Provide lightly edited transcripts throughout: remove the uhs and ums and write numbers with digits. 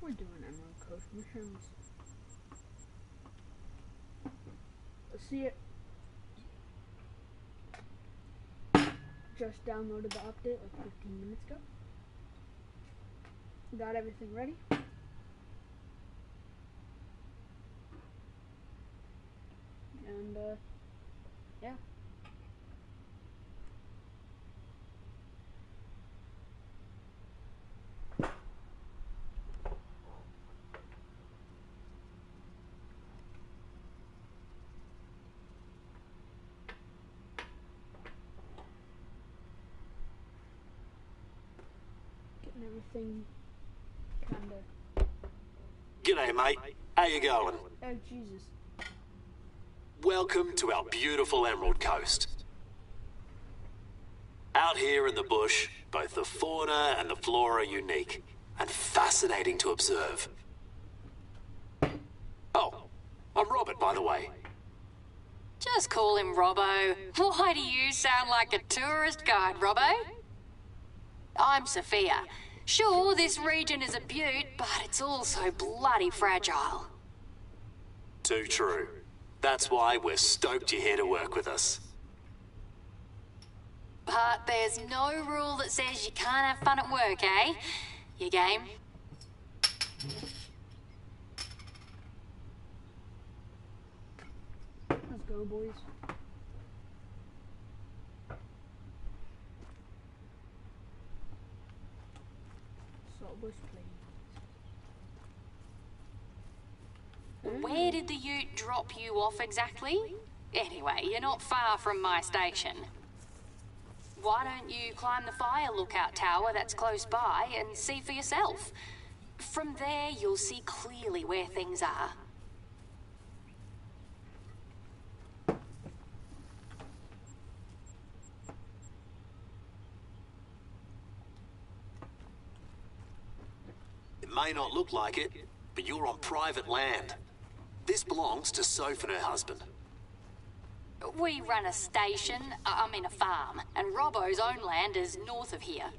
We're doing Emerald Coast missions. Let's see it. Just downloaded the update like 15 minutes ago. Got everything ready. And yeah. Getting everything kinda. G'day, mate. How you going? Oh Jesus. Welcome to our beautiful Emerald Coast. Out here in the bush, both the fauna and the flora are unique and fascinating to observe. Oh, I'm Robert, by the way. Just call him Robbo. Why do you sound like a tourist guide, Robbo? I'm Sophia. Sure, this region is a beaut, but it's also bloody fragile. Too true. That's why we're stoked you're here to work with us. But there's no rule that says you can't have fun at work, eh? You game? Let's go, boys. Saltbush Plains. Where did the ute drop you off exactly? Anyway, you're not far from my station. Why don't you climb the fire lookout tower that's close by and see for yourself? From there, you'll see clearly where things are. It may not look like it, but you're on private land. This belongs to Soph and her husband. We run a station, a farm, and Robbo's own land is north of here.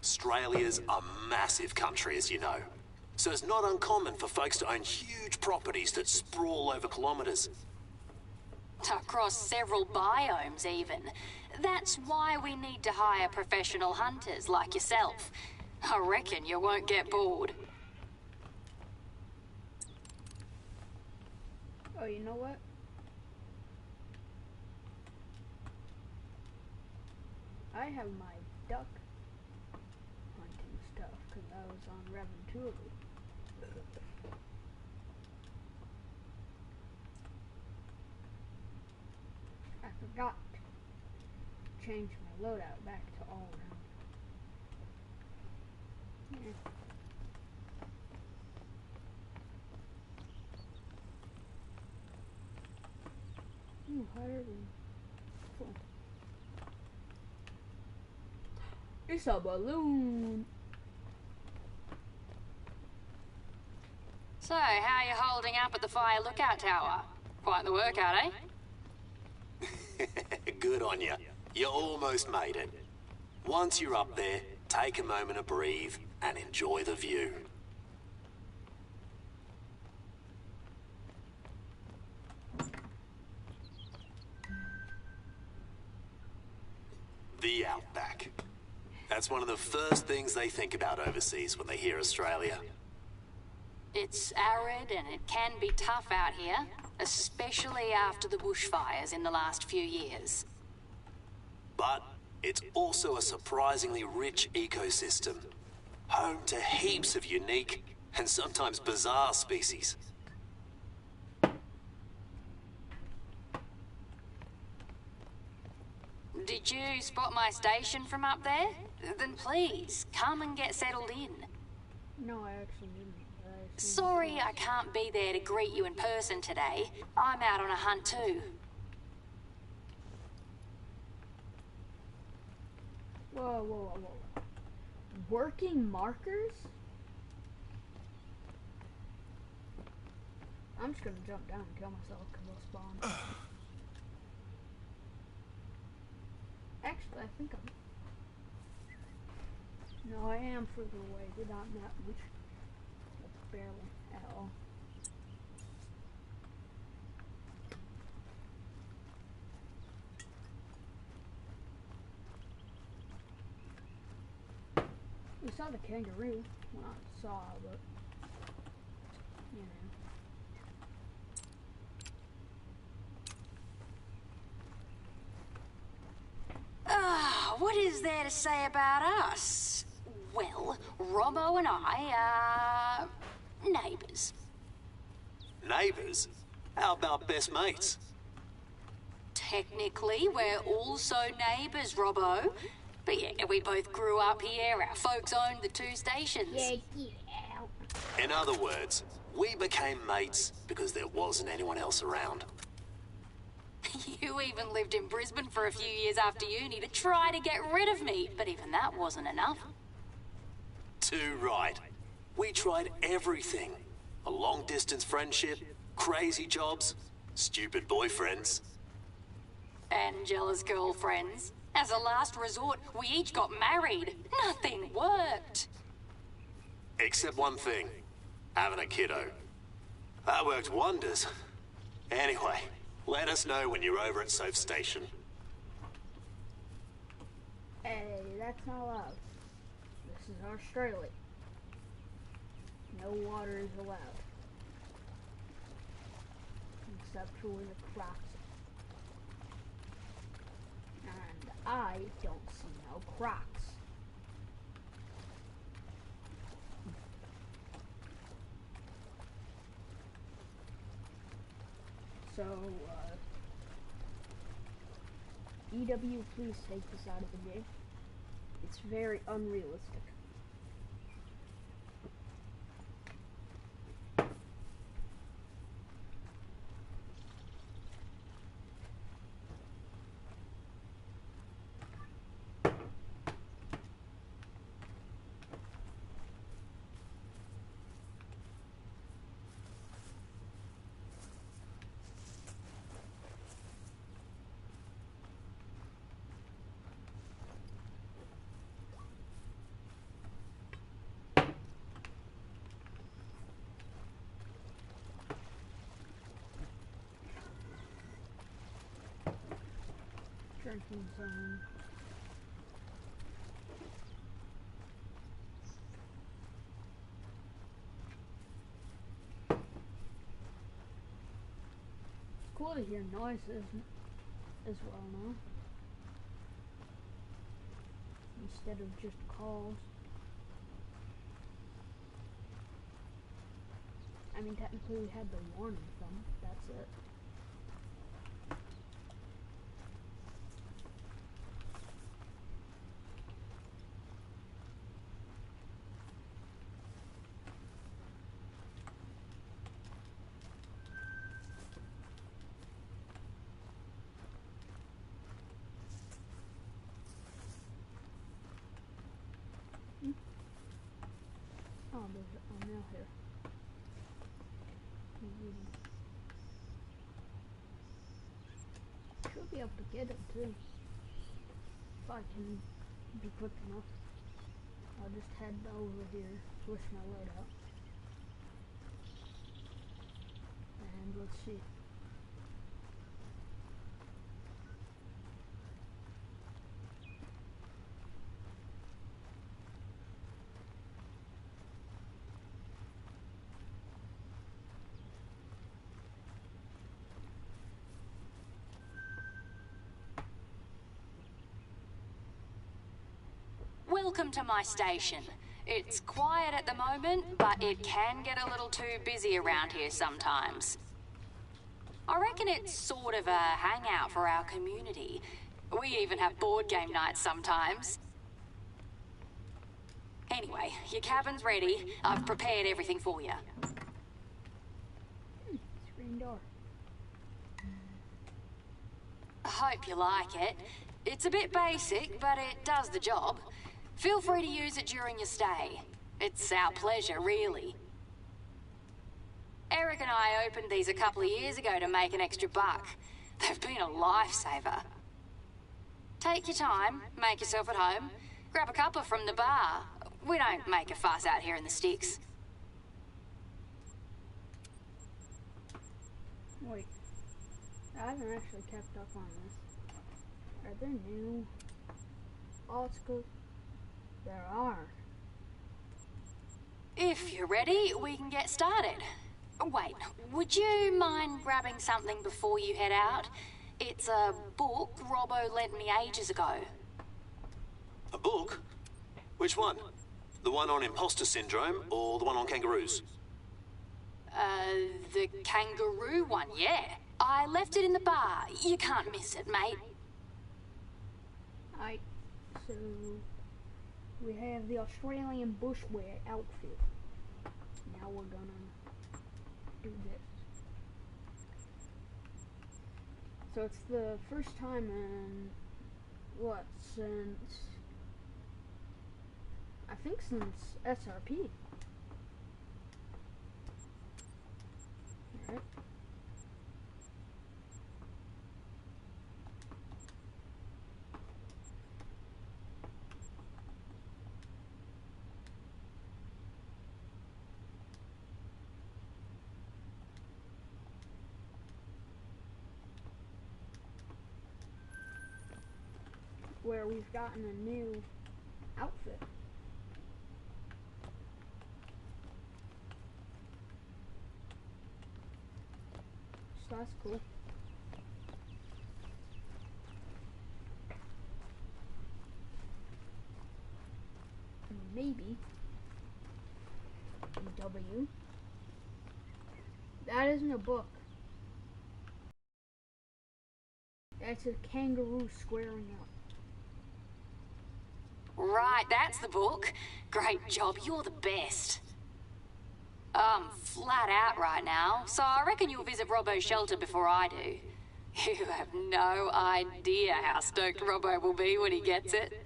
Australia's a massive country, as you know. So it's not uncommon for folks to own huge properties that sprawl over kilometres. Across several biomes, even. That's why we need to hire professional hunters like yourself. I reckon you won't get bored. Oh, you know what? I have my duck hunting stuff because I was on Reventura. I forgot to change my loadout back to all around. Yeah. Ooh, higher than cool. It's a balloon. So, how are you holding up at the fire lookout tower? Quite the workout, eh? Good on you. You almost made it. Once you're up there, take a moment to breathe and enjoy the view. The outback. That's one of the first things they think about overseas when they hear Australia. It's arid and it can be tough out here, especially after the bushfires in the last few years. But it's also a surprisingly rich ecosystem, home to heaps of unique and sometimes bizarre species. Did you spot my station from up there? Then please, come and get settled in. No, I actually didn't. Sorry I can't be there to greet you in person today. I'm out on a hunt too. Whoa, whoa, whoa, whoa. Working markers? I'm just gonna jump down and kill myself because I'll spawn. Actually, I think I'm No, I am further away, but not that much. Barely at all. We saw the kangaroo. Well, not saw, but you know. What is there to say about us? Well, Robbo and I are neighbours. Neighbours? How about best mates? Technically, we're also neighbours, Robbo. But yeah, we both grew up here. Our folks owned the two stations. Yeah, get out. In other words, we became mates because there wasn't anyone else around. You even lived in Brisbane for a few years after uni to try to get rid of me, but even that wasn't enough. Too right. We tried everything. A long-distance friendship, crazy jobs, stupid boyfriends. And jealous girlfriends. As a last resort, we each got married. Nothing worked. Except one thing. Having a kiddo. That worked wonders. Anyway, let us know when you're over at Soph Station. Hey, that's not allowed. This is Australia. No water is allowed. Except for where the crocs are. And I don't see no crocs. So, EW, please take this out of the game. It's very unrealistic. Drinking zone. Cool to hear noises as well now, instead of just calls. I mean, technically we had the warning from, that's it. Oh, there's a mail here. Should be able to get it too. If I can be quick enough. I'll just head over here, switch my load out. And let's see. Welcome to my station. It's quiet at the moment, but it can get a little too busy around here sometimes. I reckon it's sort of a hangout for our community. We even have board game nights sometimes. Anyway, your cabin's ready. I've prepared everything for you. Screen door. I hope you like it. It's a bit basic, but it does the job. Feel free to use it during your stay. It's our pleasure, really. Eric and I opened these a couple of years ago to make an extra buck. They've been a lifesaver. Take your time, make yourself at home, grab a cuppa from the bar, We don't make a fuss out here in the sticks. Wait, I haven't actually kept up on this. Are there new articles? There are. If you're ready, we can get started. Wait, would you mind grabbing something before you head out? It's a book Robbo lent me ages ago. A book? Which one? The one on imposter syndrome or the one on kangaroos? The kangaroo one, yeah. I left it in the bar. You can't miss it, mate. So we have the Australian bushwear outfit. Now we're gonna do this. So it's the first time in since I think since SRP. Alright. Where we've gotten a new outfit. So that's cool. Maybe W. That isn't a book. That's a kangaroo squaring up. Right, that's the book. Great job, you're the best. I'm flat out right now, so I reckon you'll visit Robbo's shelter before I do. You have no idea how stoked Robbo will be when he gets it.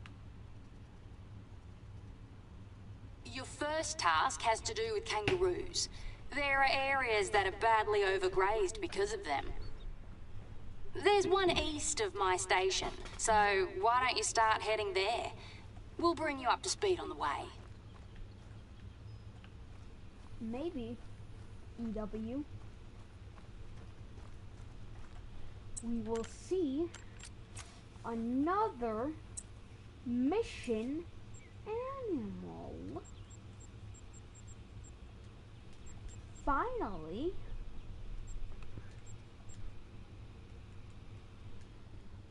Your first task has to do with kangaroos. There are areas that are badly overgrazed because of them. There's one east of my station, so why don't you start heading there? We'll bring you up to speed on the way. Maybe, EW, we will see another mission animal. Finally,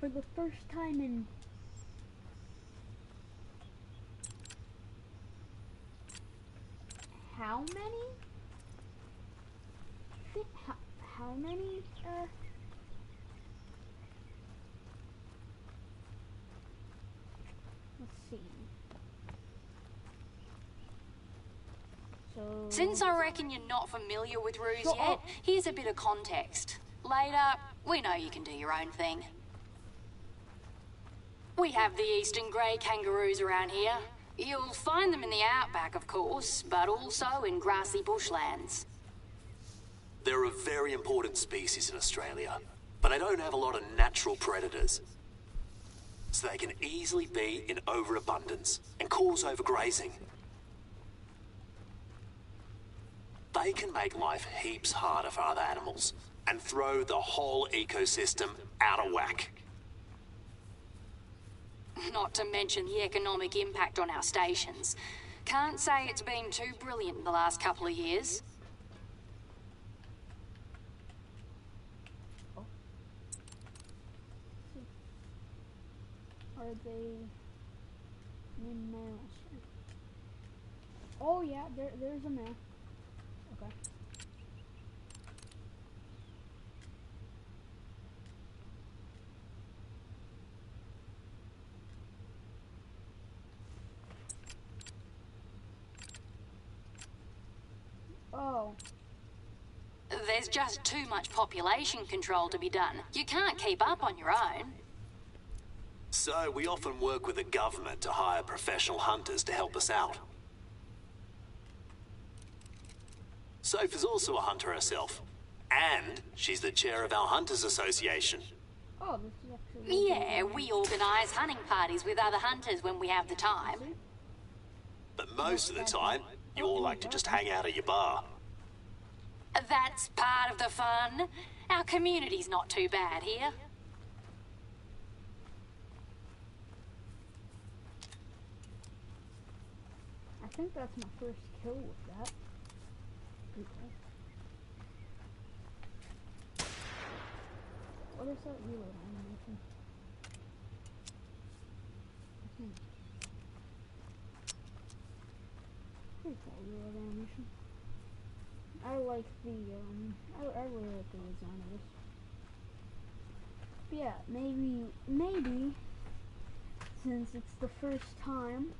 for the first time in how many? How many? Let's see. So Since I reckon you're not familiar with roos yet, here's a bit of context. Later, we know you can do your own thing. We have the eastern grey kangaroos around here. You'll find them in the outback, of course, but also in grassy bushlands. They're a very important species in Australia, but they don't have a lot of natural predators. So they can easily be in overabundance and cause overgrazing. They can make life heaps harder for other animals and throw the whole ecosystem out of whack. Not to mention the economic impact on our stations. Can't say it's been too brilliant the last couple of years. are they in males? Oh yeah, there's a male. Okay. Oh. There's just too much population control to be done. You can't keep up on your own. So we often work with the government to hire professional hunters to help us out. Soph is also a hunter herself. And she's the chair of our Hunters Association. Oh, this is actually... Yeah, we organise hunting parties with other hunters when we have the time. But most of the time, you all like to just hang out at your bar. That's part of the fun. Our community's not too bad here. I think that's my first kill with that. Pretty cool. What is that reload animation? Pretty cool reload animation. I like the, I really like the design of this. But yeah, maybe, since it's the first time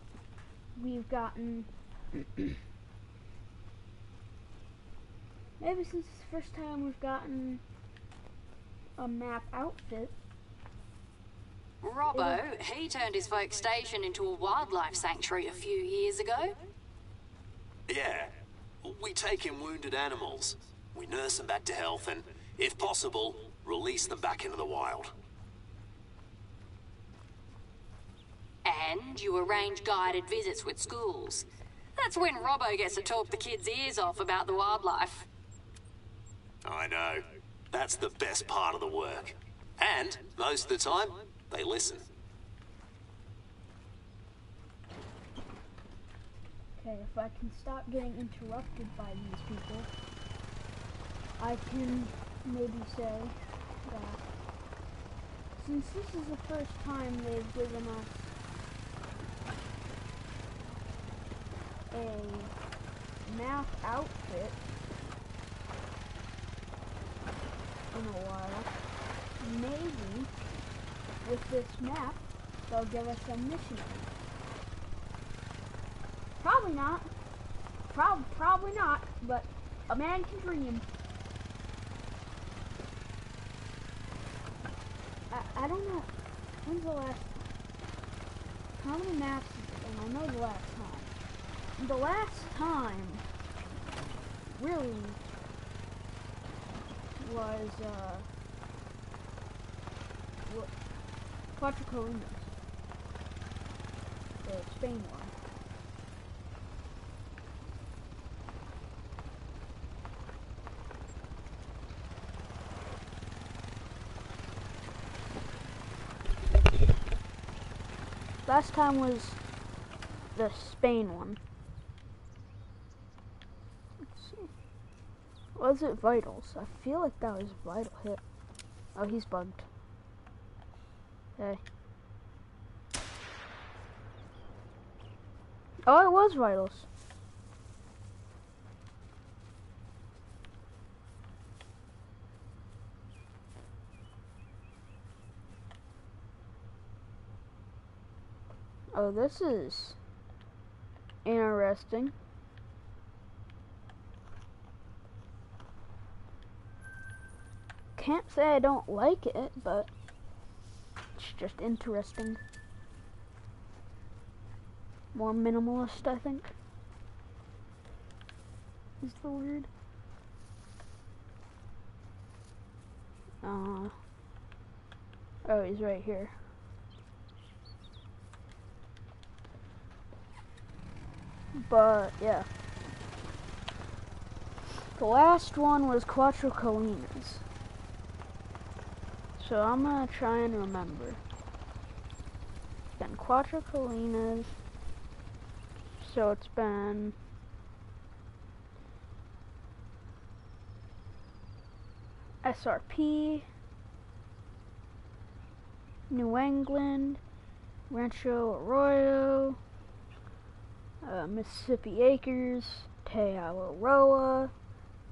we've gotten, maybe since it's the first time we've gotten a map outfit. Robbo, he turned his folk station into a wildlife sanctuary a few years ago. Yeah. We take in wounded animals. We nurse them back to health and, if possible, release them back into the wild. And you arrange guided visits with schools. That's when Robbo gets to talk the kids' ears off about the wildlife. I know. That's the best part of the work. And, most of the time, they listen. Okay, if I can stop getting interrupted by these people, I can maybe say that since this is the first time they've given us a map outfit in a while, maybe with this map they'll give us some missions. Probably not. Probably not, but a man can dream. I don't know. When's the last time? How many maps is it? And I know the last time. The last time really was Cuatro Colinas. The Spain one. Last time was the Spain one. Let's see. Was it Vitals? I feel like that was Vital hit. Oh, he's bugged. Hey. Oh, it was Vitals. Oh, this is interesting. Can't say I don't like it, but it's just interesting. More minimalist, I think, is the word. Oh, he's right here. But, yeah. The last one was Cuatro Colinas. So I'm gonna try and remember. It's been Cuatro Colinas. So it's been SRP, New England, Rancho Arroyo, Mississippi Acres, Teawaroa,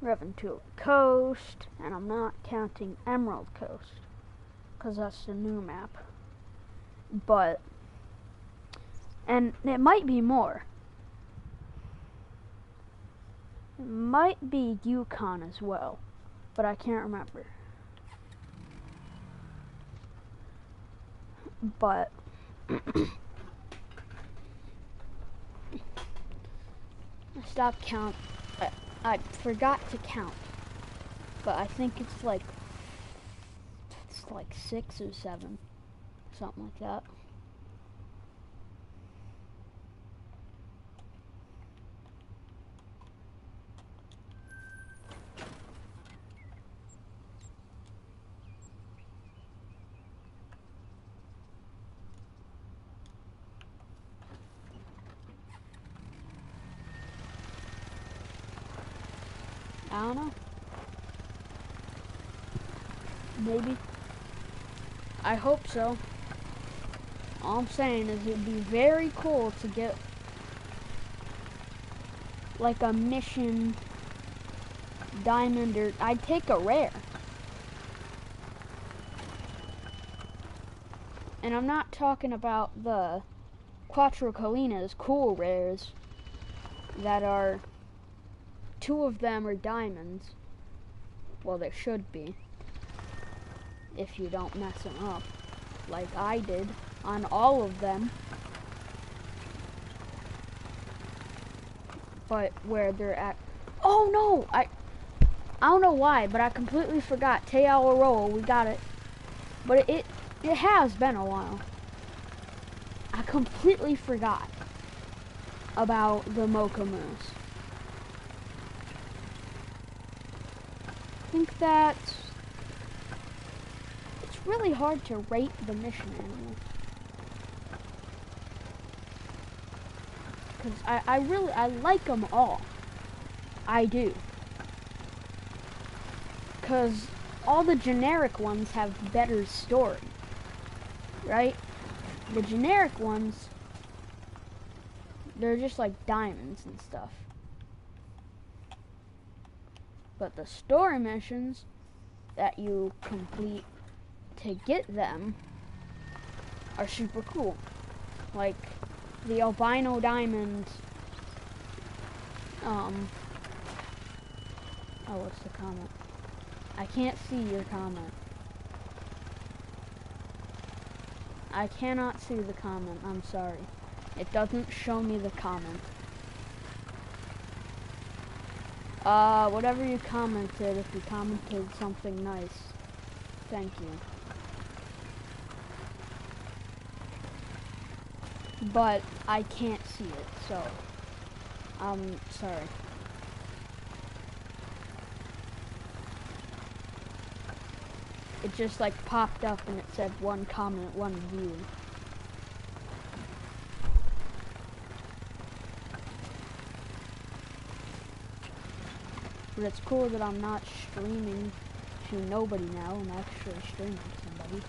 Reventura Coast, and I'm not counting Emerald Coast, because that's the new map. But, and it might be more. It might be Yukon as well, but I can't remember. But I stopped count. I forgot to count, but I think it's like 6 or 7, something like that. I don't know. Maybe. I hope so. All I'm saying is it'd be very cool to get like a mission diamond, or I'd take a rare. And I'm not talking about the Quattro Colinas cool rares that are, 2 of them are diamonds. Well, they should be, if you don't mess them up, like I did on all of them. But where they're at, oh no, I don't know why, but I completely forgot. Te Awaroa, we got it. But it has been a while. I completely forgot about the Mocha Moose. I think that it's really hard to rate the mission animal. Because I like them all. I do. Because all the generic ones have better story. Right? The generic ones, they're just like diamonds and stuff. But the story missions that you complete to get them are super cool. Like the albino diamond, oh, what's the comment? I can't see your comment. I cannot see the comment, I'm sorry. It doesn't show me the comment. Whatever you commented, if you commented something nice, thank you. But I can't see it, so I'm sorry. It just like popped up and it said 1 comment, 1 view. But it's cool that I'm not streaming to nobody now. I'm actually streaming to somebody.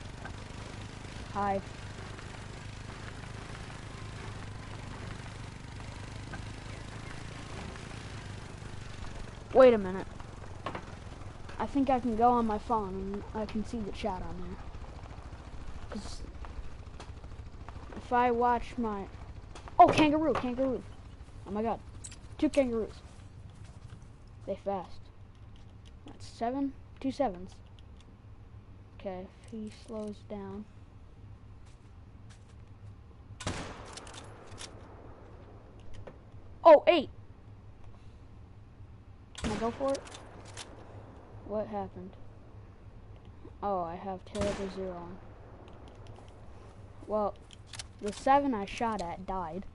Hi. Wait a minute. I think I can go on my phone and I can see the chat on there. Because if I watch my... Oh, kangaroo! Oh my god. 2 kangaroos. They fast. That's 7? 2 7s. Okay, if he slows down. Oh, 8! Can I go for it? What happened? Oh, I have terrible 0 on. Well, the 7 I shot at died.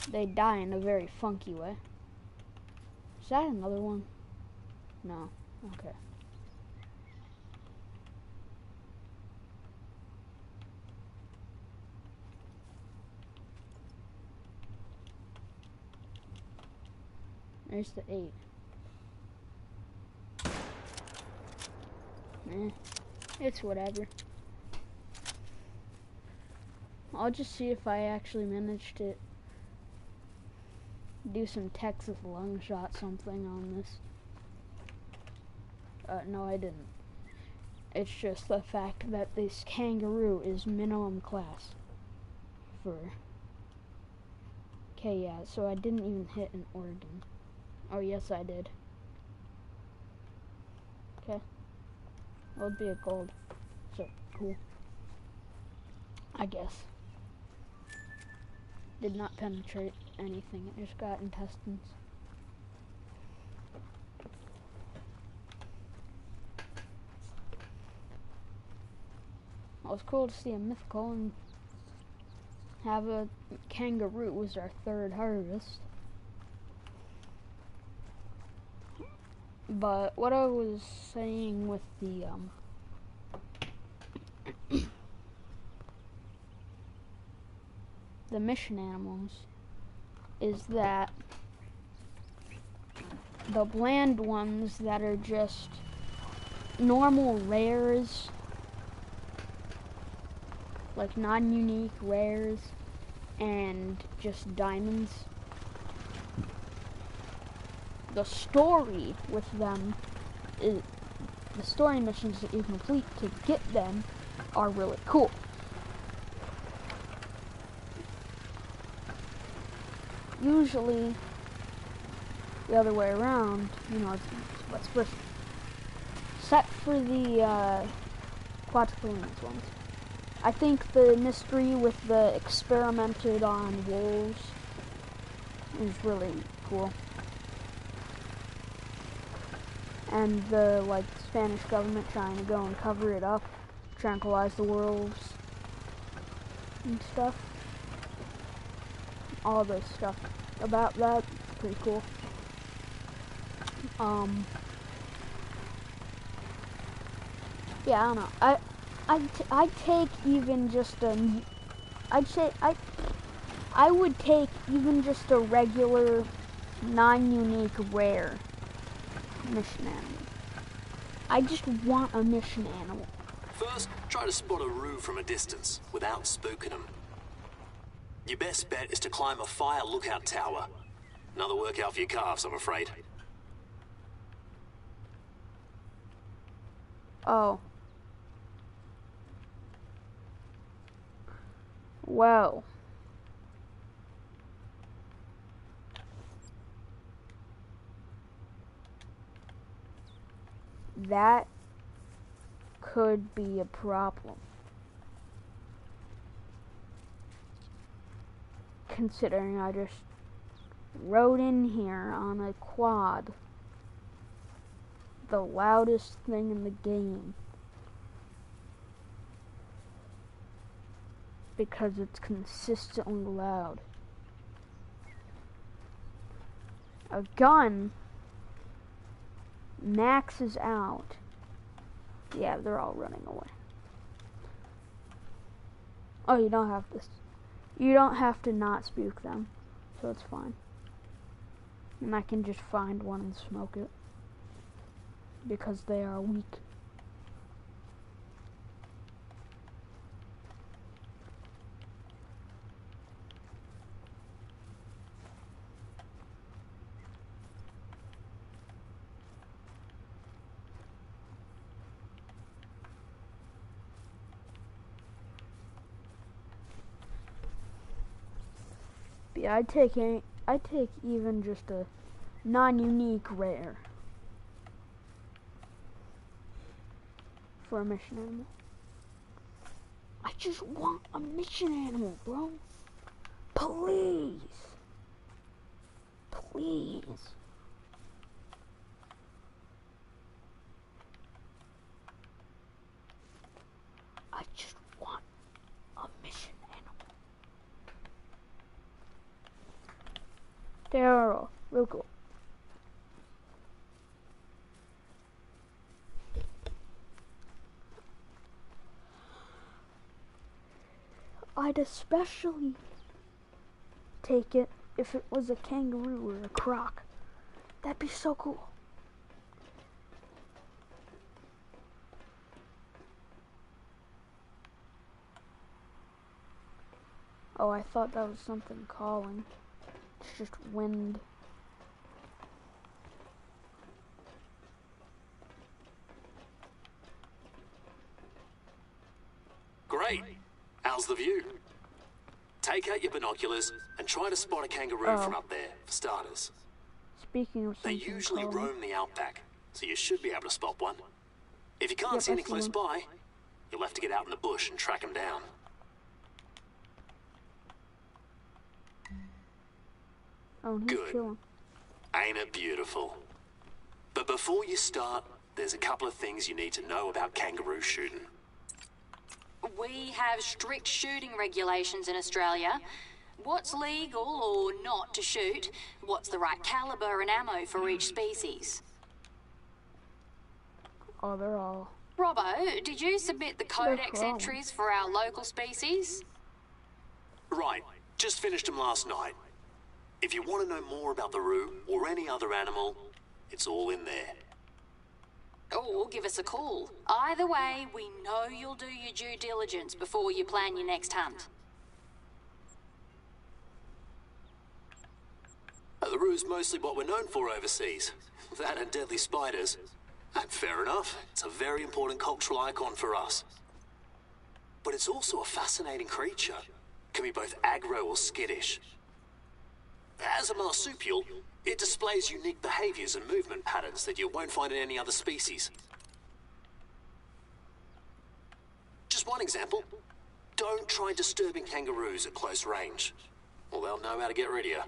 They die in a very funky way. Is that another one? No. Okay. There's the 8. It's whatever. I'll just see if I actually managed to do some Texas lung shot something on this. No, I didn't. It's just the fact that this kangaroo is minimum class for... Okay, yeah, so I didn't even hit an organ. Oh, yes, I did. Okay. Well, it'd be a gold. So, cool. I guess. Did not penetrate anything. It just got intestines. Well, it's cool to see a mythical and have a kangaroo. It was our 3rd harvest. But what I was saying with the the mission animals is that the bland ones that are just normal rares, like non-unique rares, and just diamonds. The story with them is the story missions that you complete to get them are really cool. Usually the other way around, you know, it's first set for the quadrillionaires ones. I think the mystery with the experimented on wolves is really cool. And the, like, Spanish government trying to go and cover it up, tranquilize the wolves and stuff. All this stuff about that, pretty cool. Yeah, I don't know. I'd take even just a, I would take even just a regular, non-unique, rare mission animal. I just want a mission animal. First, try to spot a roo from a distance without spooking them. Your best bet is to climb a fire lookout tower. Another workout for your calves, I'm afraid. Oh. Well. That could be a problem. Considering I just rode in here on a quad. The loudest thing in the game. Because it's consistently loud. A gun maxes out. Yeah, they're all running away. Oh, you don't have to. You don't have to not spook them, so it's fine. And I can just find one and smoke it because they are weak. Yeah, I'd take even just a non-unique rare for a mission animal. I just want a mission animal, bro. Please. Please. I just want a mission animal. They're all real cool. I'd especially take it if it was a kangaroo or a croc. That'd be so cool. Oh, I thought that was something calling. It's just wind. Great. How's the view? Take out your binoculars and try to spot a kangaroo from up there, for starters. Speaking of They something usually calling, roam the outback, so you should be able to spot one. If you can't Yep, see I any see close one. by, you'll have to get out in the bush and track them down. oh, he's Good. chilling. Ain't it beautiful? But before you start, there's a couple of things you need to know about kangaroo shooting. We have strict shooting regulations in Australia. What's legal or not to shoot? What's the right caliber and ammo for each species? Oh, they're all. Robbo, did you submit the codex wrong. entries for our local species? Right, just finished them last night. If you want to know more about the roo or any other animal, It's all in there. Or give us a call. Either way, we know you'll do your due diligence before you plan your next hunt. The Roo's mostly what we're known for overseas. That and deadly spiders. And fair enough, it's a very important cultural icon for us. But it's also a fascinating creature. Can be both aggro or skittish. As a marsupial, it displays unique behaviors and movement patterns that you won't find in any other species. Just one example. Don't try disturbing kangaroos at close range, or they'll know how to get rid of you.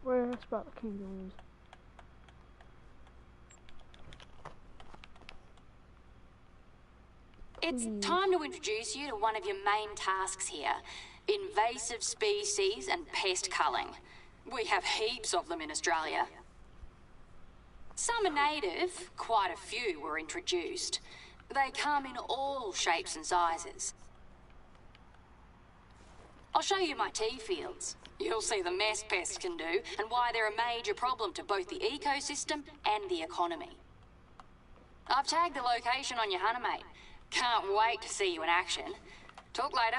Where did I spot the kangaroos? It's time to introduce you to one of your main tasks here. Invasive species and pest culling. We have heaps of them in Australia. Some are native, quite a few were introduced. They come in all shapes and sizes. I'll show you my tea fields. You'll see the mess pests can do and why they're a major problem to both the ecosystem and the economy. I've tagged the location on your hunter, mate. Can't wait to see you in action. Talk later.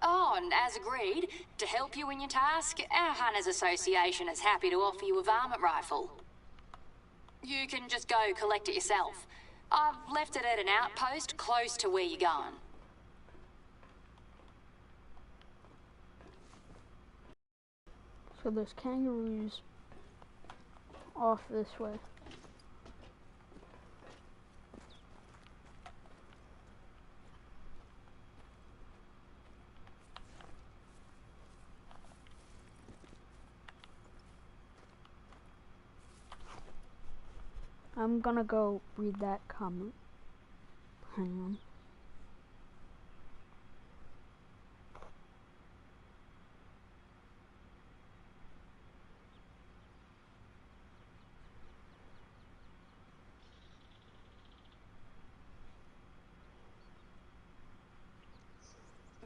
Oh, and as agreed, to help you in your task, our Hunters Association is happy to offer you a varmint rifle. You can just go collect it yourself. I've left it at an outpost close to where you're going. So there's kangaroos off this way. I'm gonna go read that comment. Hang on.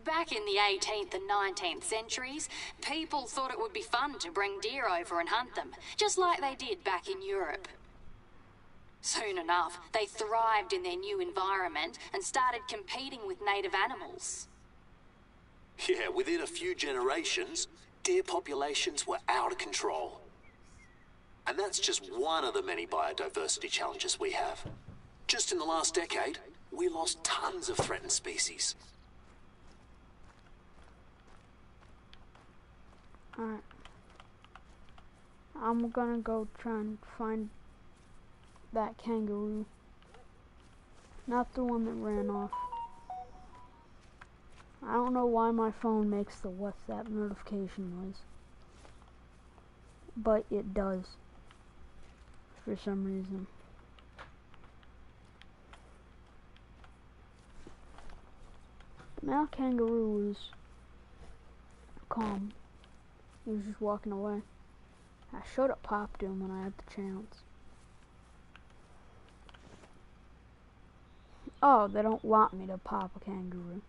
Back in the 18th and 19th centuries, people thought it would be fun to bring deer over and hunt them, just like they did back in Europe. Soon enough, they thrived in their new environment and started competing with native animals. Yeah, within a few generations, deer populations were out of control. And that's just one of the many biodiversity challenges we have. Just in the last decade, we lost tons of threatened species. Alright. I'm gonna go try and find that kangaroo. Not the one that ran off. I don't know why my phone makes the WhatsApp notification noise. But it does. For some reason. Male kangaroo was calm. He was just walking away. I should have popped him when I had the chance. Oh, they don't want me to pop a kangaroo.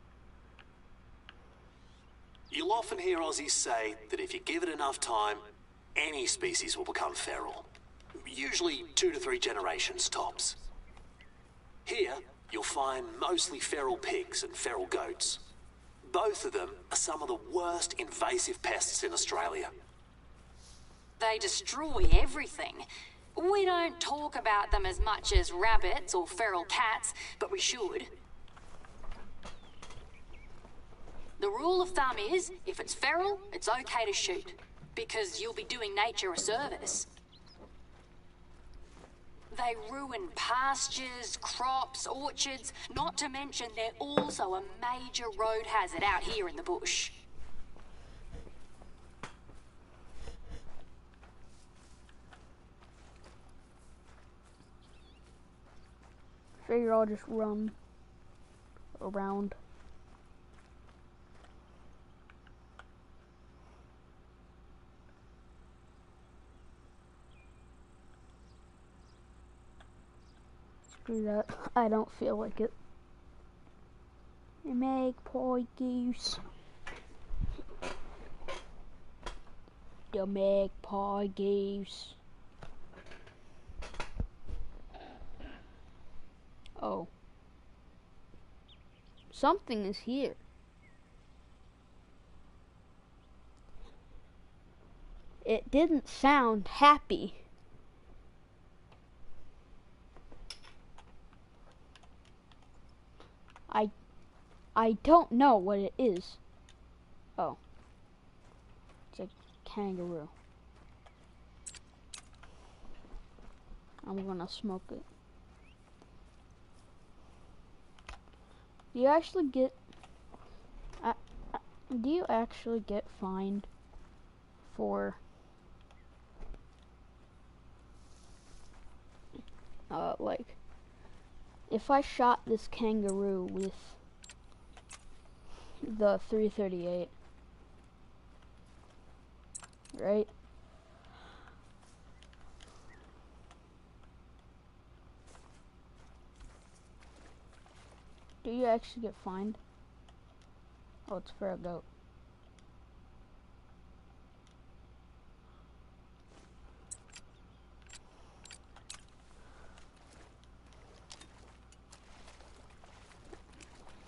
You'll often hear Aussies say that if you give it enough time, any species will become feral. Usually 2 to 3 generations tops. Here, you'll find mostly feral pigs and feral goats. Both of them are some of the worst invasive pests in Australia. They destroy everything. We don't talk about them as much as rabbits or feral cats, but we should. The rule of thumb is, if it's feral, it's okay to shoot, because you'll be doing nature a service. They ruin pastures, crops, orchards, not to mention they're also a major road hazard out here in the bush. Figure I'll just run around. Screw that. I don't feel like it. Magpie goose. The magpie goose. Oh. Something is here. It didn't sound happy. I don't know what it is. Oh. It's a kangaroo. I'm gonna smoke it. Do you actually get fined for like if I shot this kangaroo with the 338, right? Do you actually get fined? Oh, it's for a goat.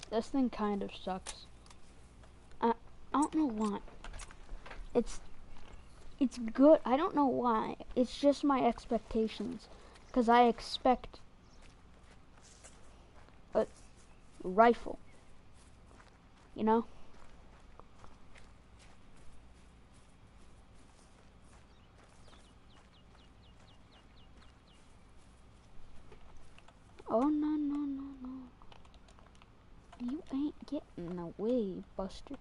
This thing kind of sucks. I don't know why. It's good. I don't know why. It's just my expectations. Because I expect a rifle. You know? Oh, no. You ain't getting away, Buster.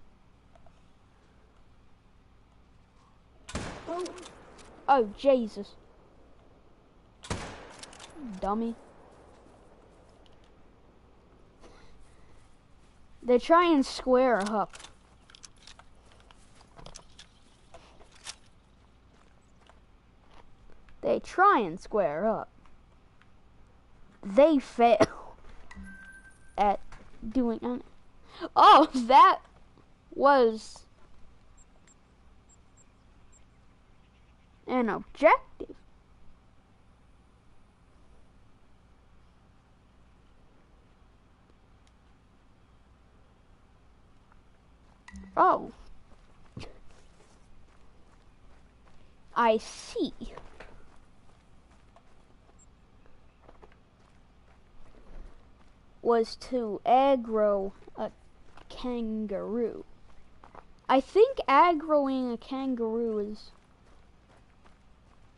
Oh, Jesus. Dummy. They try and square up. They try and square up. They fail at doing. Oh, that was an objective. Oh, I see. Was to aggro a kangaroo. I think aggroing a kangaroo is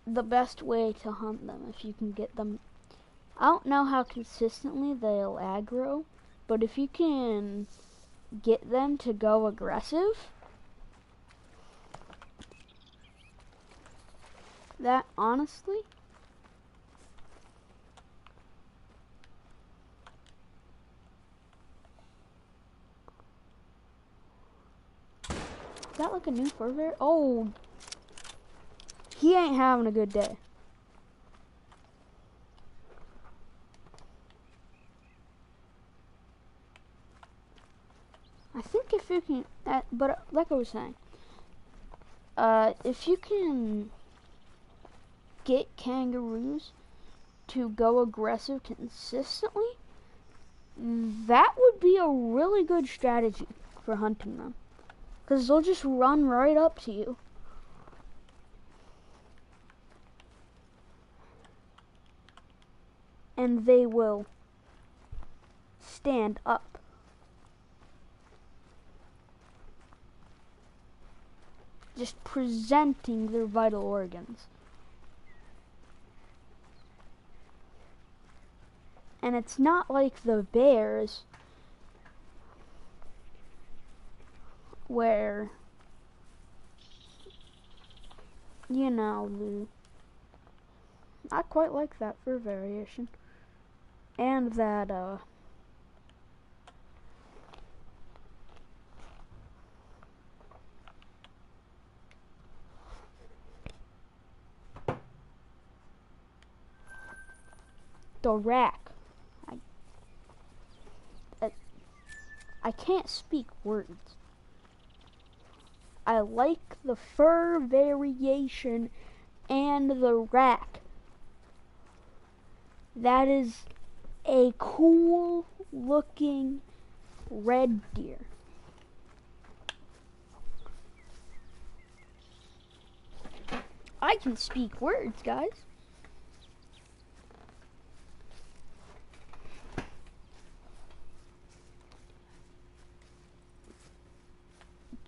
the best way to hunt them if you can get them. I don't know how consistently they'll aggro, but if you can get them to go aggressive, that honestly, is that like a new fur bear? Oh, he ain't having a good day. I think if you can, but like I was saying, if you can get kangaroos to go aggressive consistently, that would be a really good strategy for hunting them. Because they'll just run right up to you. And they will stand up. Just presenting their vital organs. And it's not like the bears where, you know, I quite like that fur variation. And that, the rack. I can't speak words. I like the fur variation and the rack. That is a cool looking red deer. I can speak words, guys.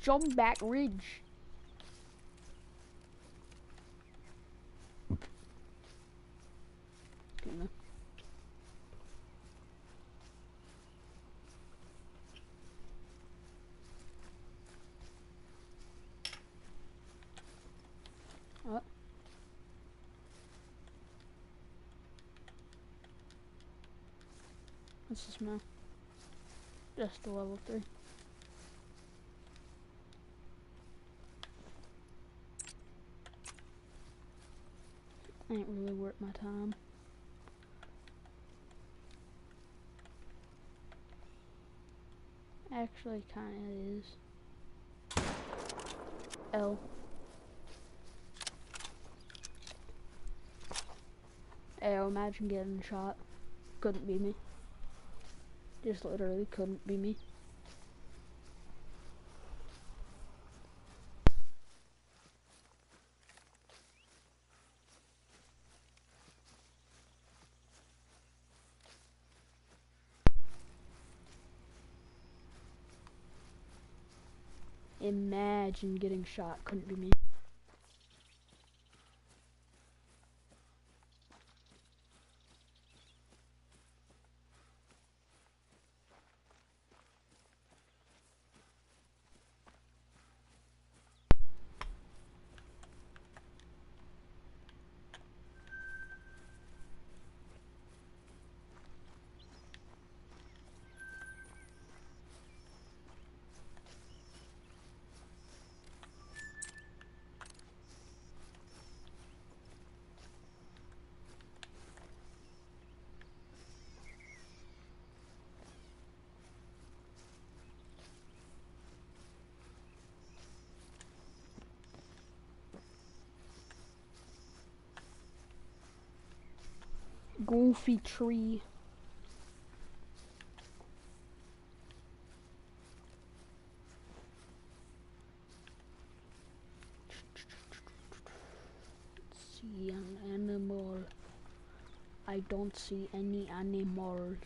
Jump back ridge. What? What's this now? Just a level 3. Ain't really worth my time. Actually, kinda is. L. Ayo, imagine getting shot. Couldn't be me. Just literally couldn't be me. Imagine getting shot. Couldn't be me. Goofy tree. See an animal. I don't see any animals.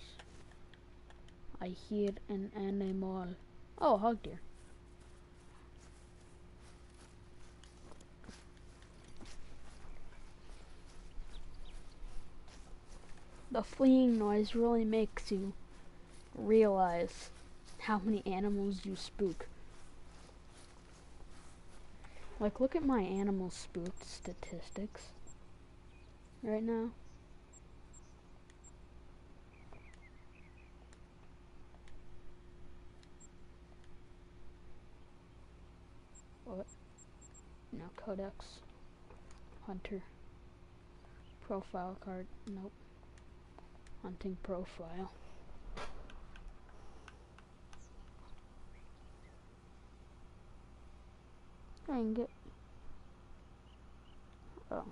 I hear an animal. Oh, hog deer. The fleeing noise really makes you realize how many animals you spook. Like, look at my animal spooked statistics right now. What? No, codex. Hunter. Profile card. Nope. Hunting profile. Dang it. Oh.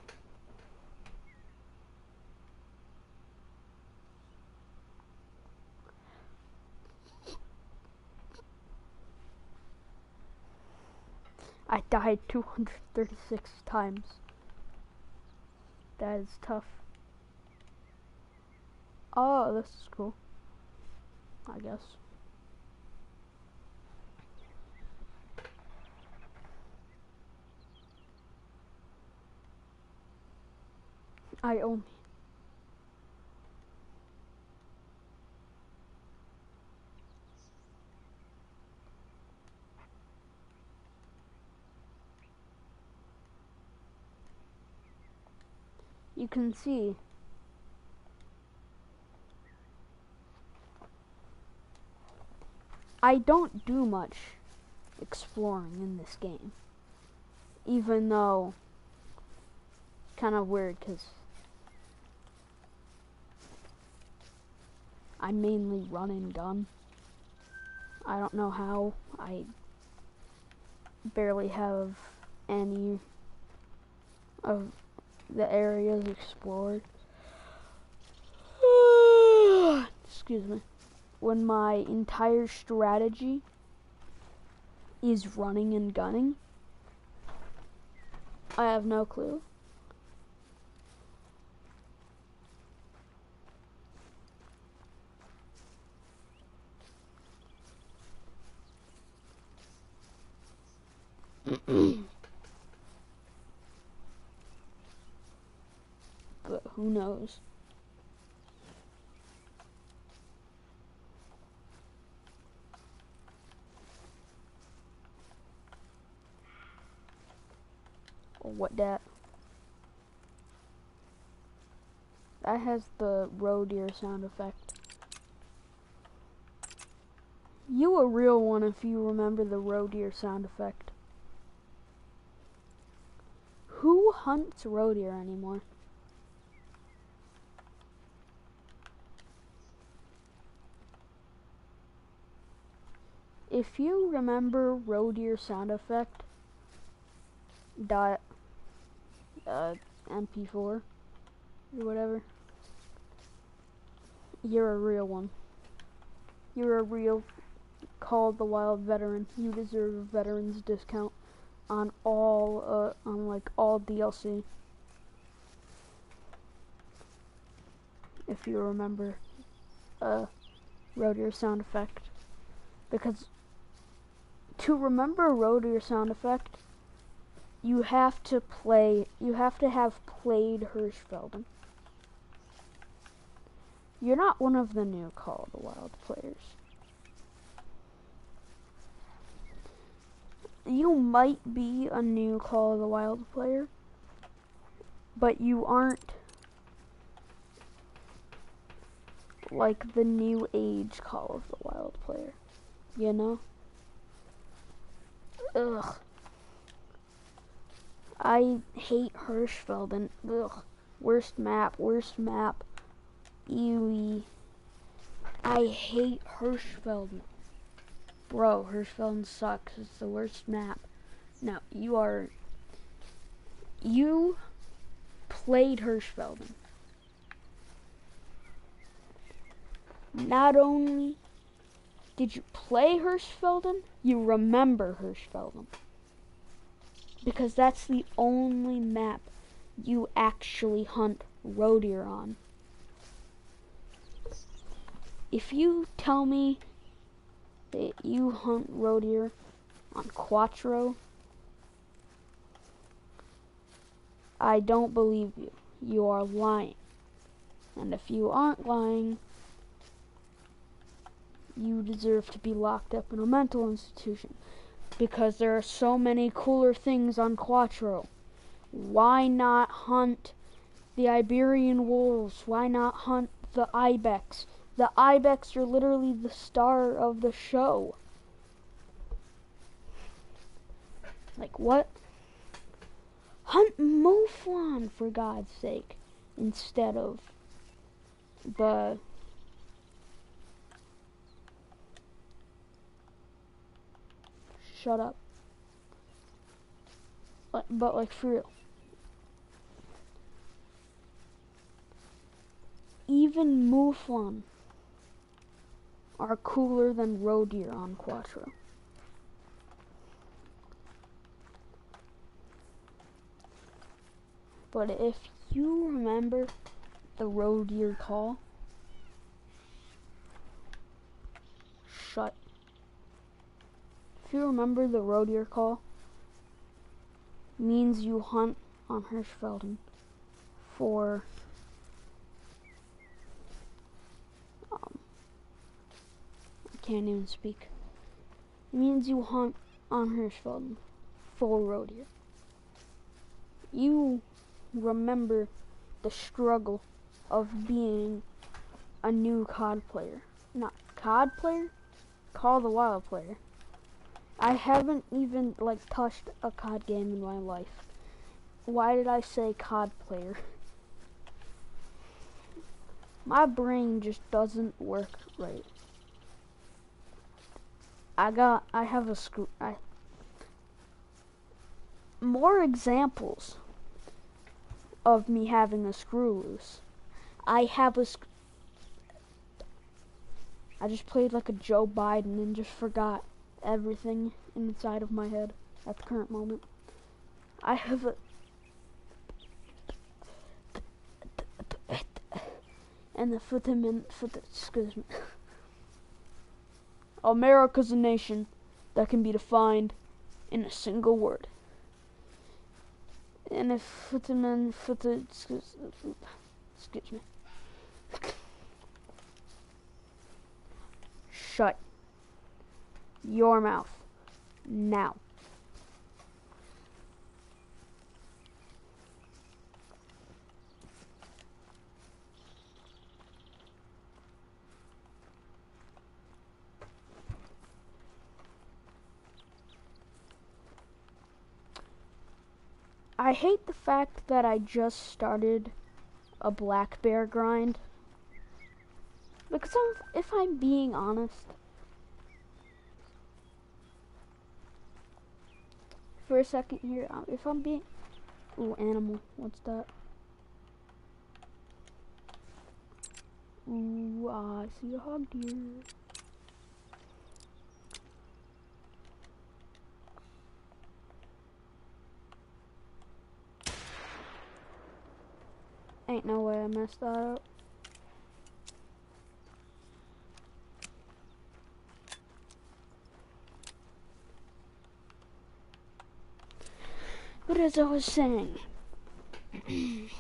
I died 236 times. That is tough. Oh, this is cool. I guess. I only. You can see I don't do much exploring in this game, even though kind of weird because I mainly run and gun I don't know how. I barely have any of the areas explored. Excuse me. When my entire strategy is running and gunning, I have no clue. But who knows? Or what that? That has the roe deer sound effect. You a real one if you remember the roe deer sound effect. Who hunts roe deer anymore? If you remember roe deer sound effect dot MP4 or whatever, you're a real one. You're a real Call of the Wild veteran. You deserve a veteran's discount on all all DLC. If you remember roe deer sound effect, because to remember roe deer sound effect, you have to have played Hirschfelden. You're not one of the new Call of the Wild players. You might be a new Call of the Wild player, but you aren't like the new age Call of the Wild player, you know? Ugh. I hate Hirschfelden. Ugh. Worst map. Ewy. I hate Hirschfelden. Bro, Hirschfelden sucks. It's the worst map. No, you played Hirschfelden. Not only did you play Hirschfelden, you remember Hirschfelden. Because that's the only map you actually hunt roe deer on. If you tell me that you hunt roe deer on Quattro, I don't believe you. You are lying. And if you aren't lying, you deserve to be locked up in a mental institution. Because there are so many cooler things on Quattro. Why not hunt the Iberian wolves? Why not hunt the ibex? The ibex are literally the star of the show. Like what? Hunt mouflon, for God's sake, instead of the shut up. But like for real. Even mouflon are cooler than roe deer on Quattro. But if you remember the roe deer call, shut. If you remember the roe deer call, means you hunt on Hirschfelden for I can't even speak. It means you hunt on Hirschfelden for roe deer. You remember the struggle of being a new COD player. Not COD player? Call of the Wild player. I haven't even touched a COD game in my life. Why did I say COD player? My brain just doesn't work right. I have a screw. More examples of me having a screw loose. I just played like a Joe Biden and just forgot everything inside of my head at the current moment. I have a... And excuse me. America's a nation that can be defined in a single word. And excuse me. Shut your mouth now. I hate the fact that I just started a black bear grind. Because if I'm being honest, for a second here, if I'm being... Ooh, animal. What's that? Ooh, I see a hog deer. Ain't no way I messed that up. But as I was saying, the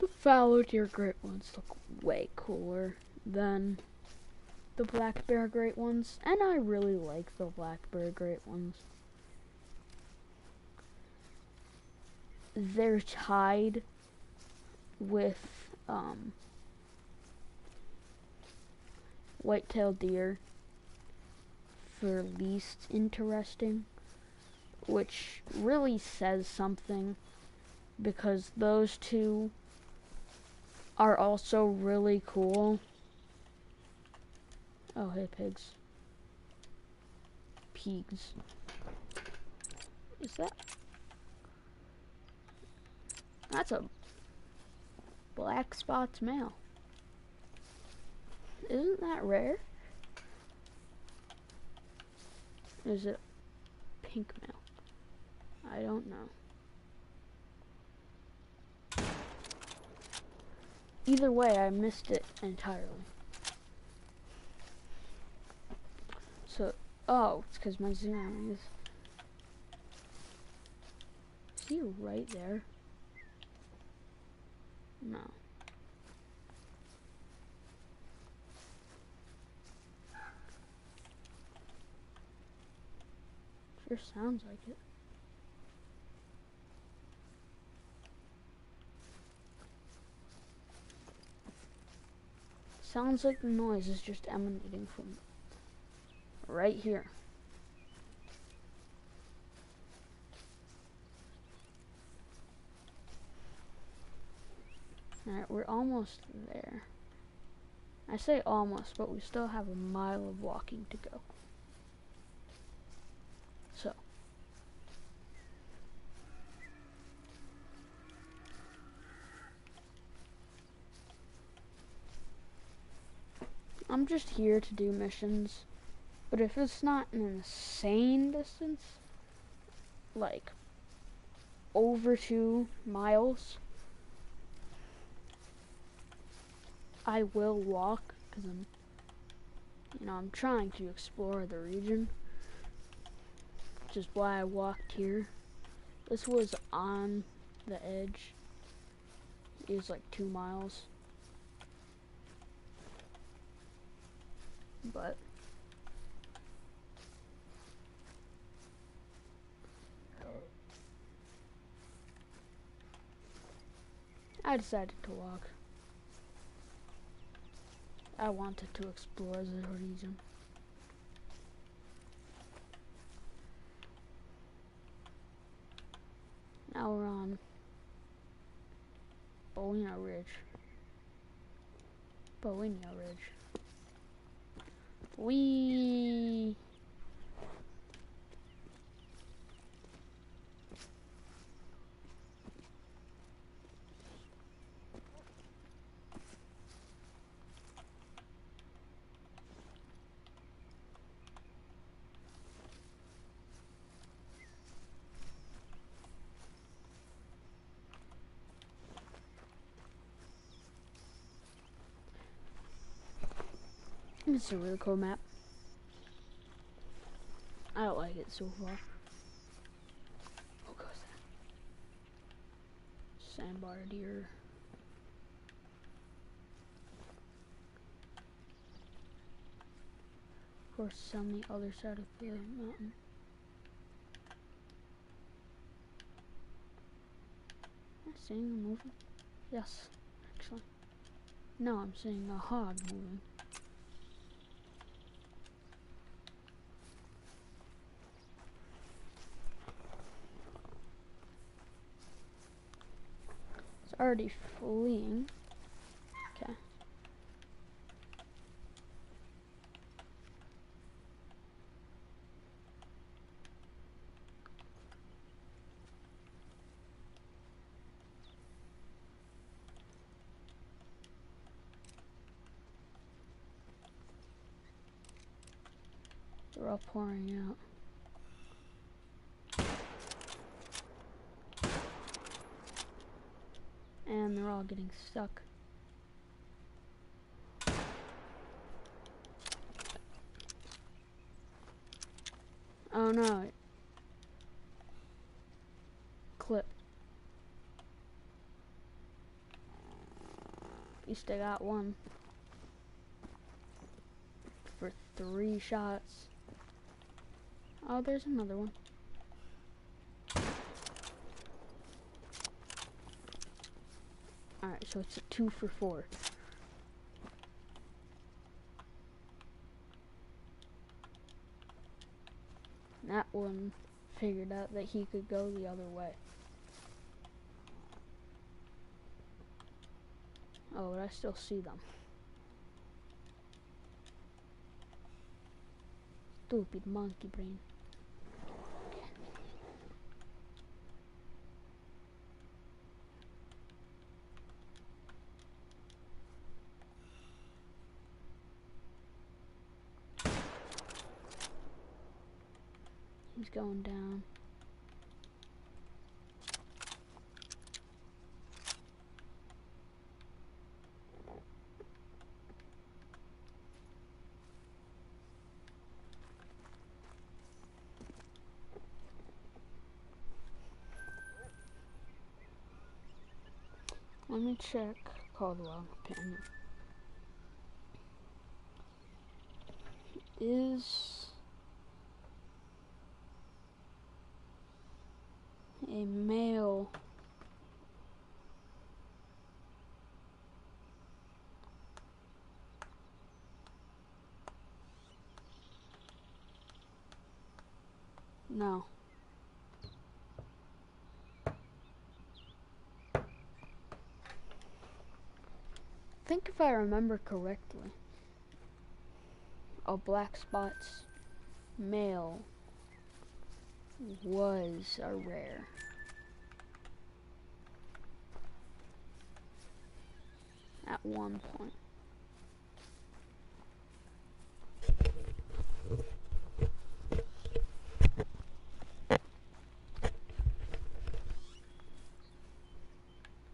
fallow deer great ones look way cooler than the black bear great ones, and I really like the black bear great ones. They're tied with white-tailed deer for least interesting, which really says something because those two are also really cool. Oh, hey, pigs. Pigs. Is that? That's a black spots male. Isn't that rare? Is it pink male? I don't know. Either way, I missed it entirely. So, oh, it's because my zoom is... Is he right there? No. Sure sounds like it. Sounds like the noise is just emanating from right here. Alright, we're almost there. I say almost, but we still have a mile of walking to go. So. I'm just here to do missions, but if it's not an insane distance, like over 2 miles, I will walk because I'm trying to explore the region, which is why I walked here. This was on the edge. It was like 2 miles. But I decided to walk. I wanted to explore the region. Now we're on Bowina Ridge. Bowina Ridge. Wee. It's a really cool map. I don't like it so far. What goes that? Sandbar deer. Of course, it's on the other side of the mountain. Am I seeing a moving? Yes, actually. No, I'm seeing a hog moving. It's already fleeing. Okay. They're all pouring out. And they're all getting stuck. Oh no, it clipped. At least I got one. For 3 shots. Oh, there's another one. Alright, so it's a 2 for 4. That one figured out that he could go the other way. Oh, but I still see them. Stupid monkey brain. He's going down. Let me check Caldwell Canyon. Is a male no. I think if I remember correctly, a black spots male was a rare. At one point.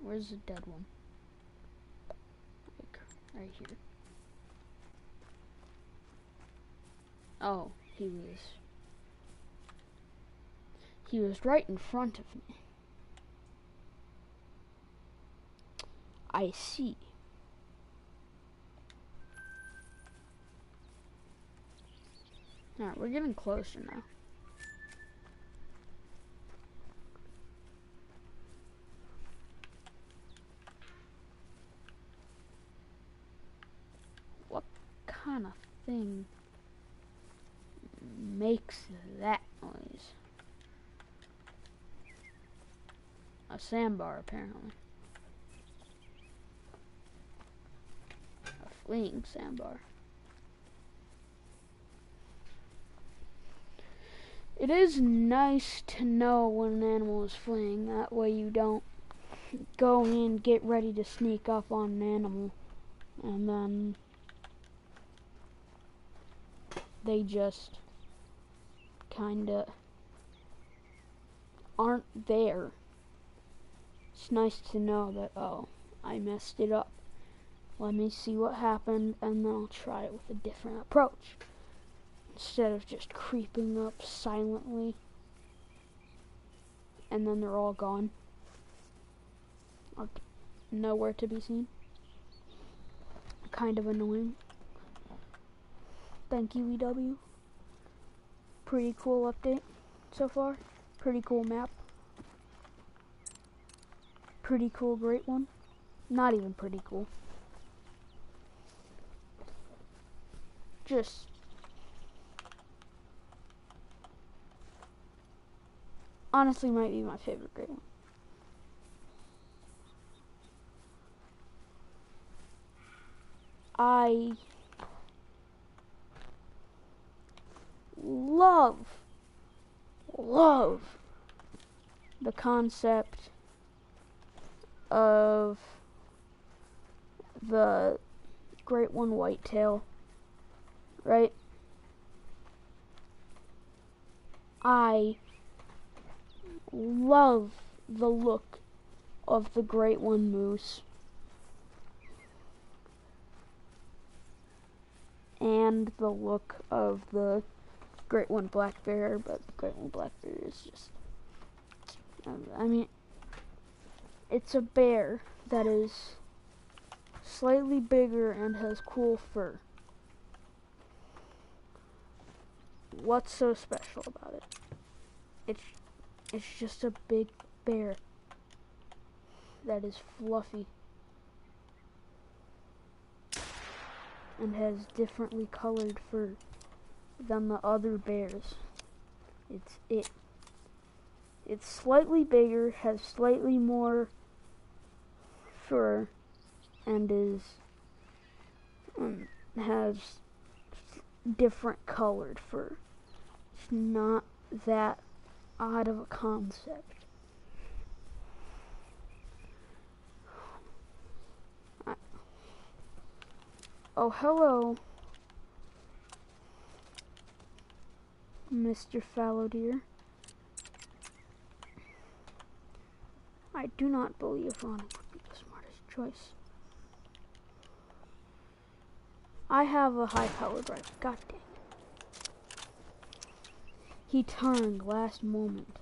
Where's the dead one? Like, right here. Oh, he was right in front of me. I see. Alright, we're getting closer now. What kind of thing makes that noise? A sandbar, apparently. fleeing sandbar. It is nice to know when an animal is fleeing. That way you don't go in, get ready to sneak up on an animal, and then they just kinda aren't there. It's nice to know that, oh, I messed it up. Let me see what happened, and then I'll try it with a different approach. Instead of just creeping up silently, and then they're all gone. Like, nowhere to be seen. Kind of annoying. Thank you, EW. Pretty cool update so far. Pretty cool map. Pretty cool, great one. Not even pretty cool. Just honestly might be my favorite great one. I love the concept of the great one whitetail, right? I love the look of the great one moose and the look of the great one black bear, but the great one black bear is just, I mean, it's a bear that is slightly bigger and has cool fur. What's so special about it? It's just a big bear that is fluffy and has differently colored fur than the other bears. It's slightly bigger, has slightly more fur, and has different colored fur. It's not that odd of a concept. Oh, hello, Mr. Fallow Deer. I do not believe running would be the smartest choice. I have a high-powered rifle. God dang it. He turned last moment.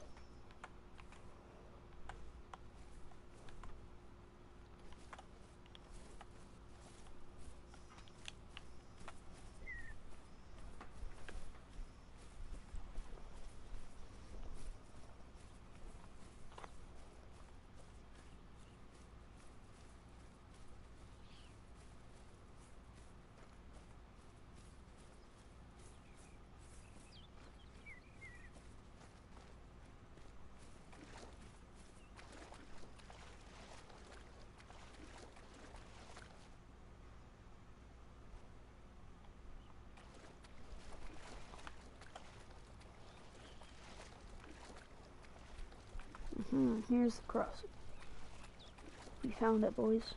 Here's the crossing. We found it, boys.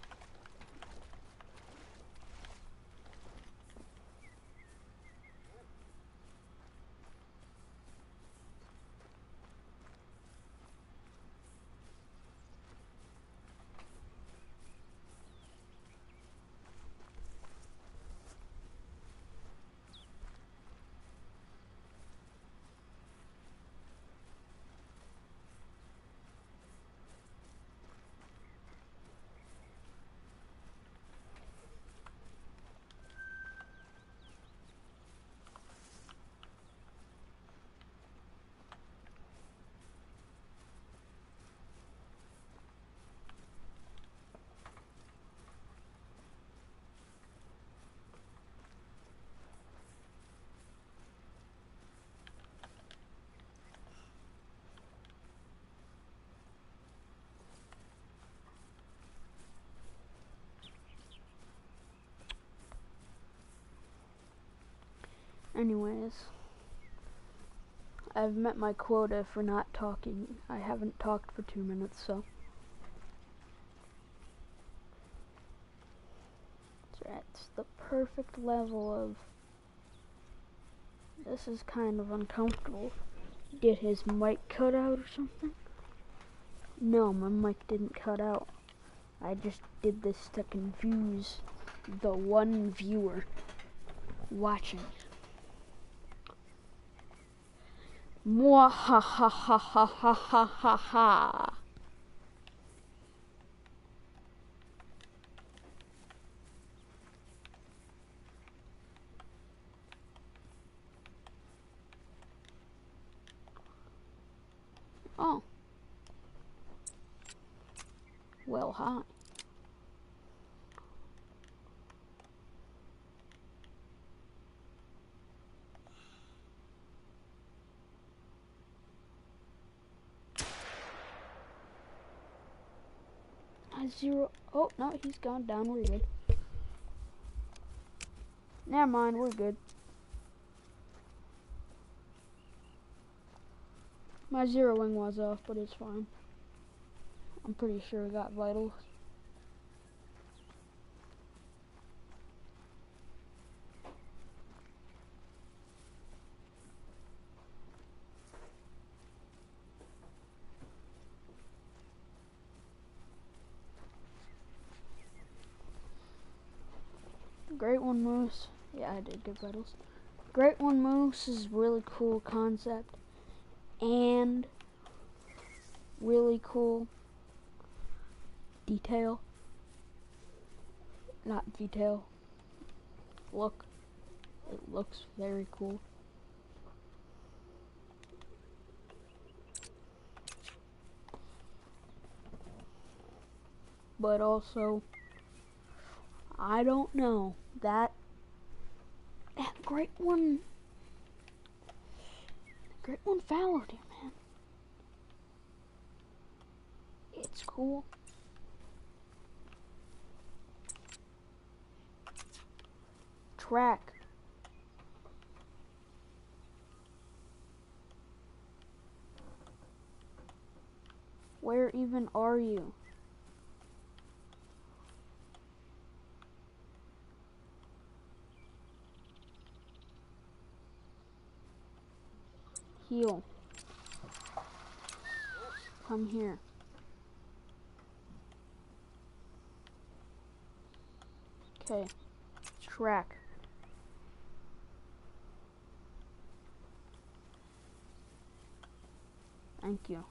Anyways, I've met my quota for not talking. I haven't talked for 2 minutes, so. It's the perfect level of. This is kind of uncomfortable. Did his mic cut out or something? No, my mic didn't cut out. I just did this to confuse the one viewer watching. Mwahahahahahaha. Oh. Well, hi. Zero. Oh, no, he's gone down. We're good. Never mind, we're good. My zeroing was off, but it's fine. I'm pretty sure I got vitals. Great One Moose. Yeah, I did get vitals. Great One Moose is really cool concept and really cool detail. Not detail. Look. It looks very cool. But also, I don't know. That Great One fallow deer, man. It's cool. Track. Where even are you? Heal. Come here. Okay. Track. Thank you.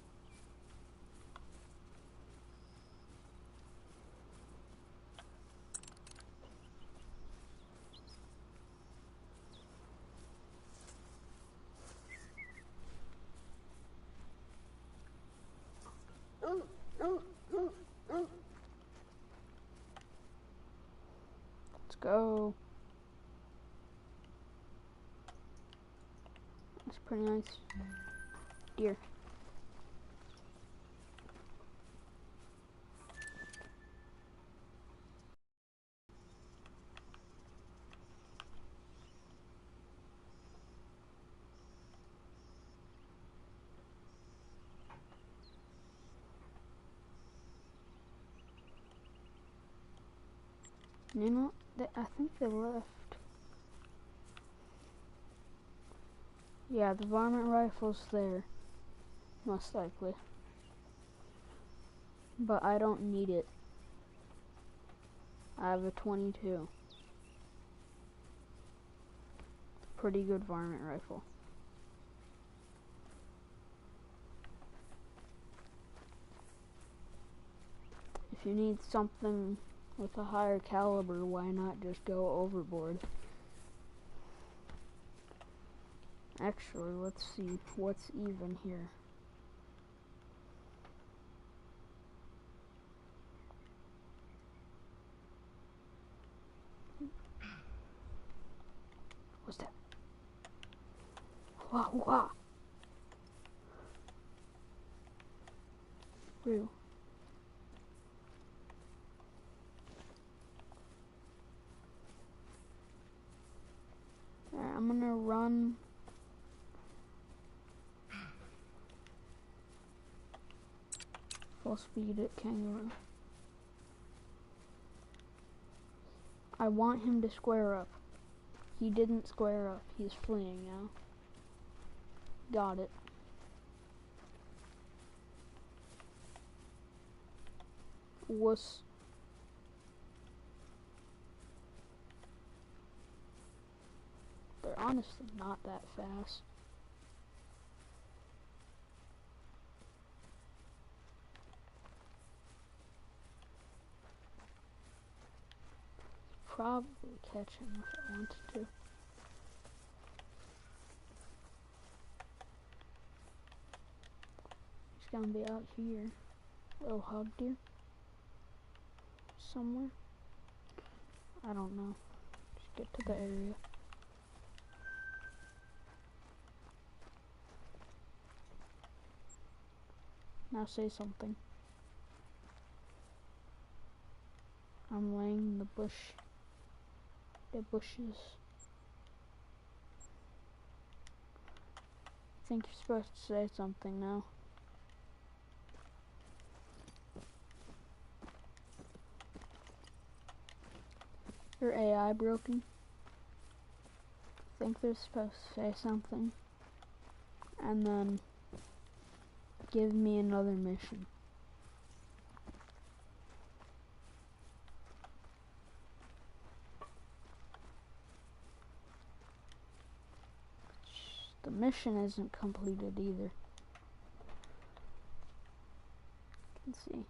Let's go. That's pretty nice. Deer. You know, I think they left. Yeah, the varmint rifle's there. Most likely. But I don't need it. I have a 22. Pretty good varmint rifle. If you need something with a higher caliber, why not just go overboard? Actually, let's see what's even here. What's that? Wah wah. Real. I'm gonna run Full speed at kangaroo. I want him to square up. He didn't square up. He's fleeing now. Got it. Wuss. They're honestly not that fast. Probably catch him if I wanted to. He's gonna be out here. Little hog deer. Somewhere. I don't know. Just get to the area. Now say something. I'm laying the bushes. I think you're supposed to say something now. Your AI broken? I think they're supposed to say something. And then give me another mission. The mission isn't completed either. Let's see.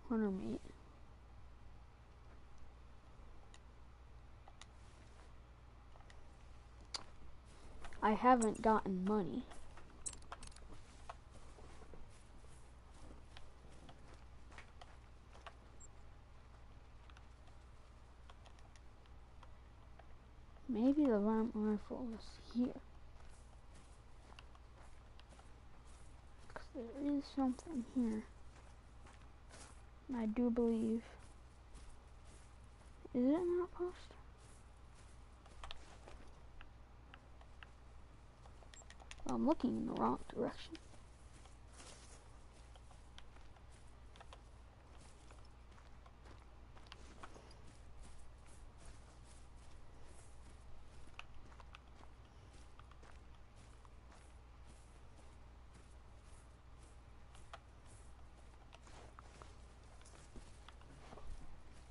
Hunter meat. I haven't gotten money. Maybe the varmint rifle is here. Because there is something here. And I do believe. Is it an outpost? Well, I'm looking in the wrong direction.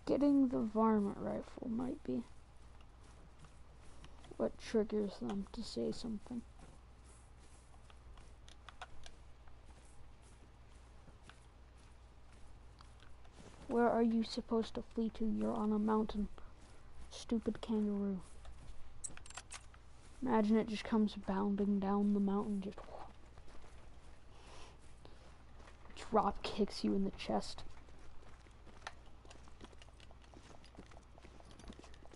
Getting the varmint rifle might be what triggers them to say something. Where are you supposed to flee to? You're on a mountain. Stupid kangaroo. Imagine it just comes bounding down the mountain, just drop kicks you in the chest.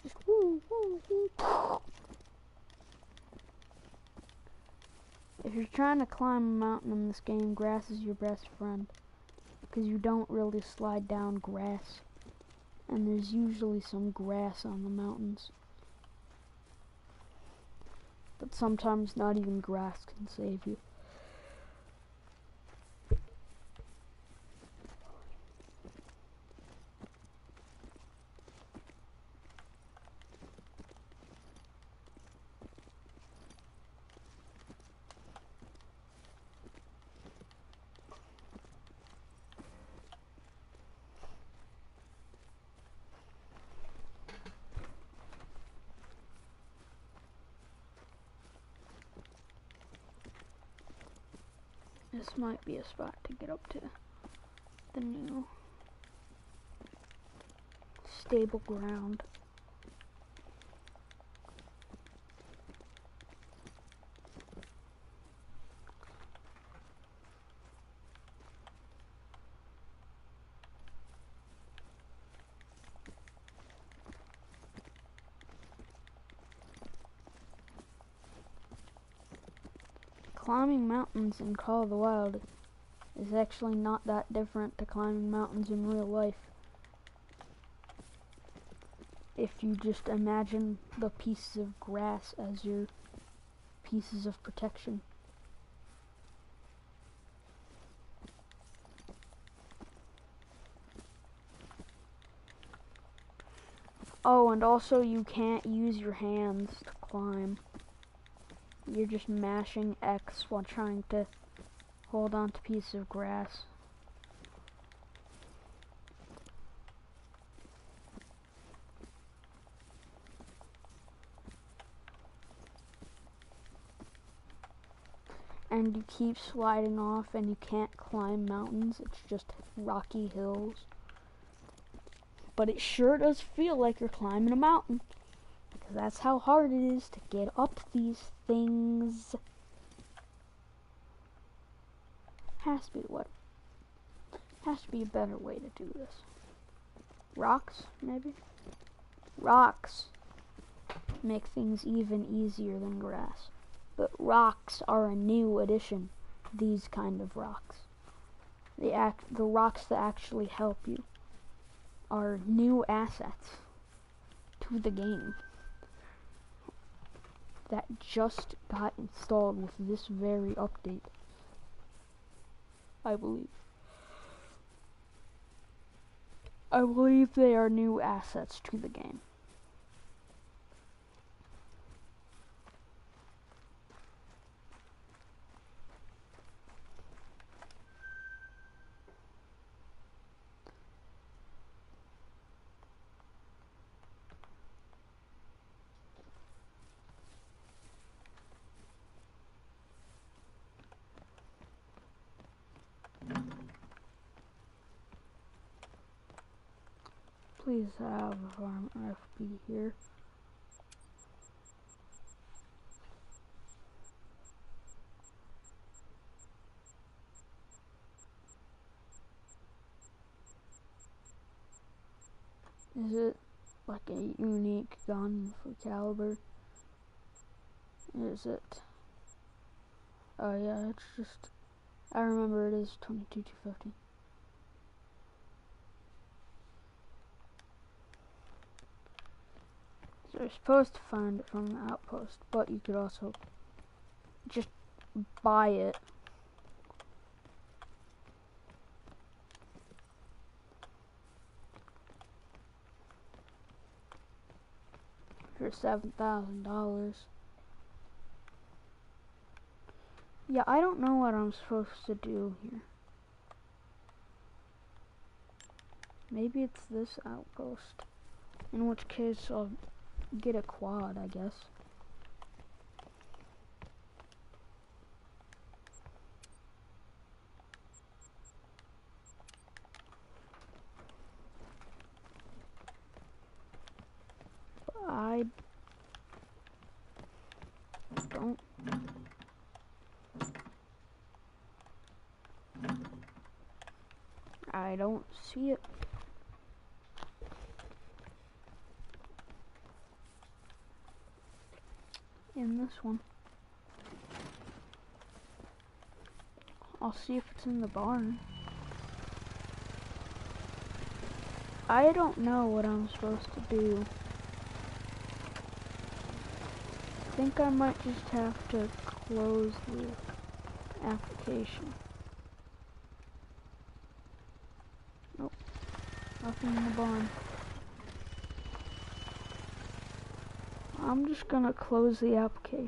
Just woo, woo, woo. If you're trying to climb a mountain in this game, grass is your best friend. Because you don't really slide down grass. And there's usually some grass on the mountains. But sometimes not even grass can save you. This might be a spot to get up to the new stable ground. Climbing mountains in Call of the Wild is actually not that different to climbing mountains in real life. If you just imagine the pieces of grass as your pieces of protection. Oh, and also you can't use your hands to climb. You're just mashing X while trying to hold on to pieces of grass. And you keep sliding off and you can't climb mountains. It's just rocky hills. But it sure does feel like you're climbing a mountain, because that's how hard it is to get up these things. Has to be a better way to do this. Rocks, maybe? Rocks make things even easier than grass. But rocks are a new addition. These kind of rocks. The rocks that actually help you are new assets to the game that just got installed with this very update, I believe. I believe they are new assets to the game. Please have a farm FB here. Is it like a unique gun for caliber? Is it? Oh yeah, it's just, I remember it is 22-250. So you're supposed to find it from the outpost, but you could also just buy it. For $7,000. Yeah, I don't know what I'm supposed to do here. Maybe it's this outpost. In which case I'll get a quad, I guess. I don't see it. In this one. I'll see if it's in the barn. I don't know what I'm supposed to do. I think I might just have to close the application. Nope, nothing in the barn. I'm just gonna close the application.